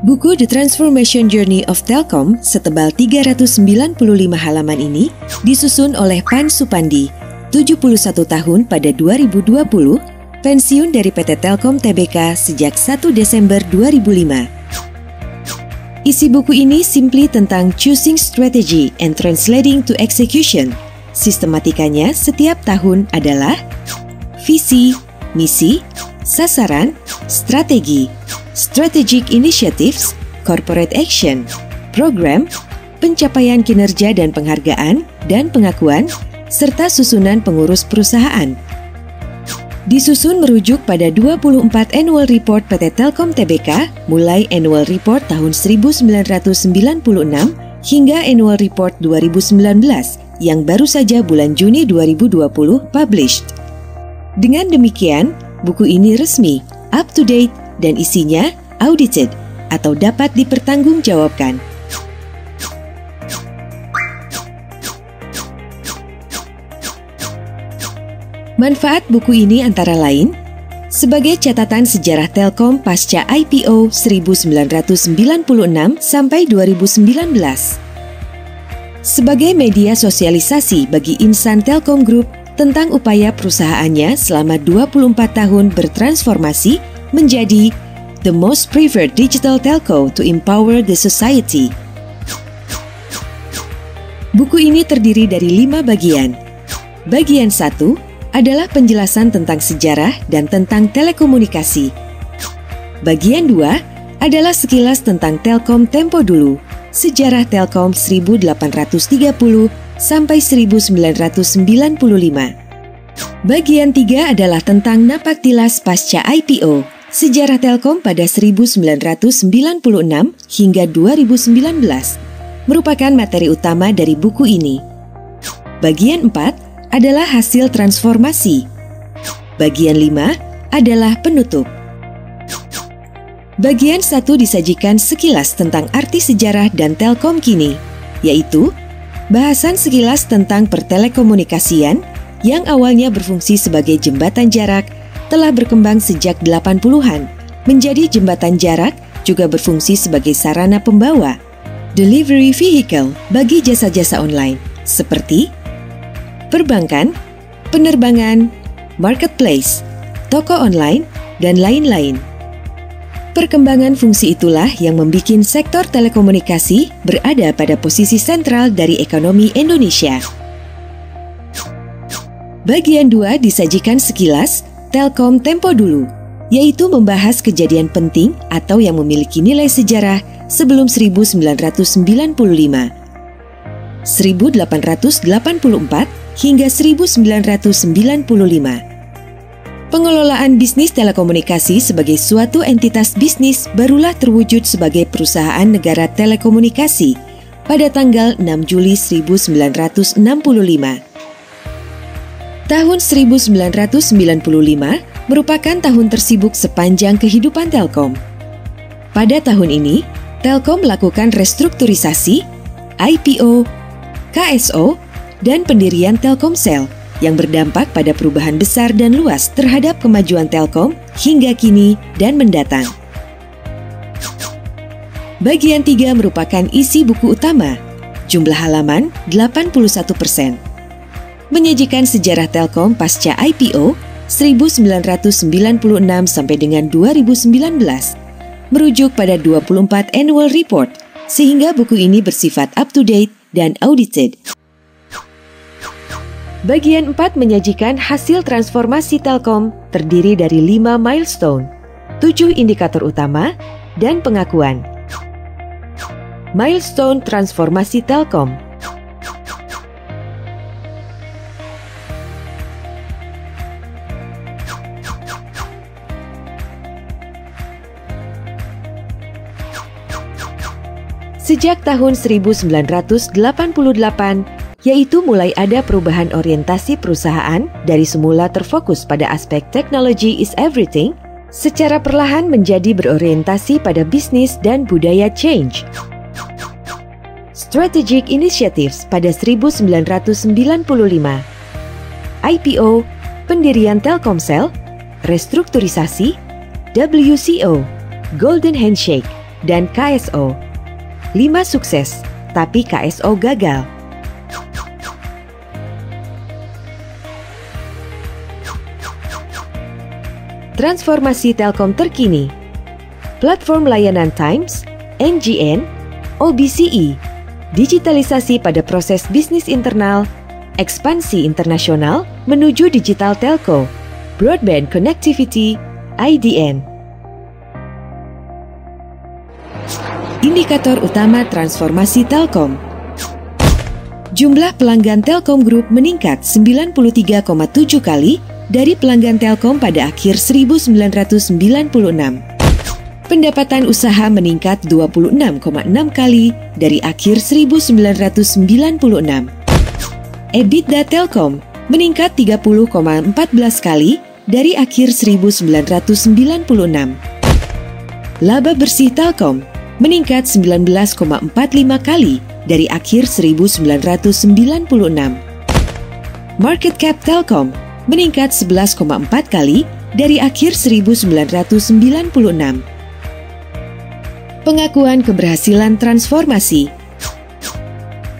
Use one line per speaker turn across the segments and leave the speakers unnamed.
Buku The Transformation Journey of Telkom setebal 395 halaman ini disusun oleh Pan Supandi, 71 tahun pada 2020, pensiun dari PT Telkom Tbk sejak 1 Desember 2005. Isi buku ini simply tentang choosing strategy and translating to execution. Sistematikanya setiap tahun adalah visi, misi, sasaran, strategi, strategic initiatives, corporate action, program, pencapaian kinerja dan penghargaan, dan pengakuan, serta susunan pengurus perusahaan. Disusun merujuk pada 24 Annual Report PT Telkom Tbk mulai Annual Report tahun 1996 hingga Annual Report 2019 yang baru saja bulan Juni 2020 published. Dengan demikian, buku ini resmi, up to date, dan isinya audited atau dapat dipertanggungjawabkan. Manfaat buku ini antara lain sebagai catatan sejarah Telkom pasca IPO 1996 sampai 2019. Sebagai media sosialisasi bagi insan Telkom Group tentang upaya perusahaannya selama 24 tahun bertransformasi menjadi the most preferred digital telco to empower the society. Buku ini terdiri dari 5 bagian. Bagian 1 adalah penjelasan tentang sejarah dan tentang telekomunikasi. Bagian 2 adalah sekilas tentang Telkom tempo dulu, sejarah Telkom 1830 sampai 1995. Bagian 3 adalah tentang napaktilas pasca IPO, sejarah Telkom pada 1996 hingga 2019, merupakan materi utama dari buku ini. Bagian 4 adalah hasil transformasi. Bagian 5 adalah penutup. Bagian 1 disajikan sekilas tentang arti sejarah dan Telkom kini, yaitu bahasan sekilas tentang pertelekomunikasian yang awalnya berfungsi sebagai jembatan jarak telah berkembang sejak 80-an, menjadi jembatan jarak juga berfungsi sebagai sarana pembawa, delivery vehicle bagi jasa-jasa online, seperti perbankan, penerbangan, marketplace, toko online, dan lain-lain. Perkembangan fungsi itulah yang membuat sektor telekomunikasi berada pada posisi sentral dari ekonomi Indonesia. Bagian 2 disajikan sekilas Telkom tempo dulu, yaitu membahas kejadian penting atau yang memiliki nilai sejarah sebelum 1995, 1884 hingga 1995. Pengelolaan bisnis telekomunikasi sebagai suatu entitas bisnis barulah terwujud sebagai perusahaan negara telekomunikasi pada tanggal 6 Juli 1965. Tahun 1995 merupakan tahun tersibuk sepanjang kehidupan Telkom. Pada tahun ini, Telkom melakukan restrukturisasi, IPO, KSO, dan pendirian Telkomsel yang berdampak pada perubahan besar dan luas terhadap kemajuan Telkom hingga kini dan mendatang. Bagian 3 merupakan isi buku utama, jumlah halaman 81%. Menyajikan sejarah Telkom pasca IPO 1996 sampai dengan 2019, merujuk pada 24 Annual Report, sehingga buku ini bersifat up-to-date dan audited. Bagian 4 menyajikan hasil transformasi Telkom terdiri dari 5 milestone, 7 indikator utama, dan pengakuan. Milestone transformasi Telkom. Sejak tahun 1988, yaitu mulai ada perubahan orientasi perusahaan dari semula terfokus pada aspek technology is everything, secara perlahan menjadi berorientasi pada bisnis dan budaya change. Strategic Initiatives pada 1995, IPO, pendirian Telkomsel, restrukturisasi, WCO, Golden Handshake, dan KSO. 5 sukses, tapi KSO gagal. Transformasi Telkom terkini. Platform layanan Times, NGN, OBCE, digitalisasi pada proses bisnis internal, ekspansi internasional menuju digital telco, broadband connectivity, IDN. Indikator utama transformasi Telkom. Jumlah pelanggan Telkom Group meningkat 93,7 kali dari pelanggan Telkom pada akhir 1996. Pendapatan usaha meningkat 26,6 kali dari akhir 1996. EBITDA Telkom meningkat 30,14 kali dari akhir 1996. Laba bersih Telkom meningkat 19,45 kali dari akhir 1996. Market cap Telkom meningkat 11,4 kali dari akhir 1996. Pengakuan keberhasilan transformasi.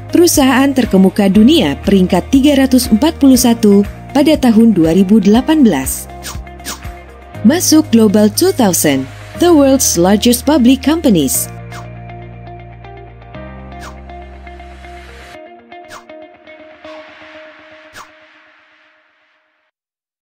Perusahaan terkemuka dunia peringkat 341 pada tahun 2018. Masuk Global 2000, the world's largest public companies.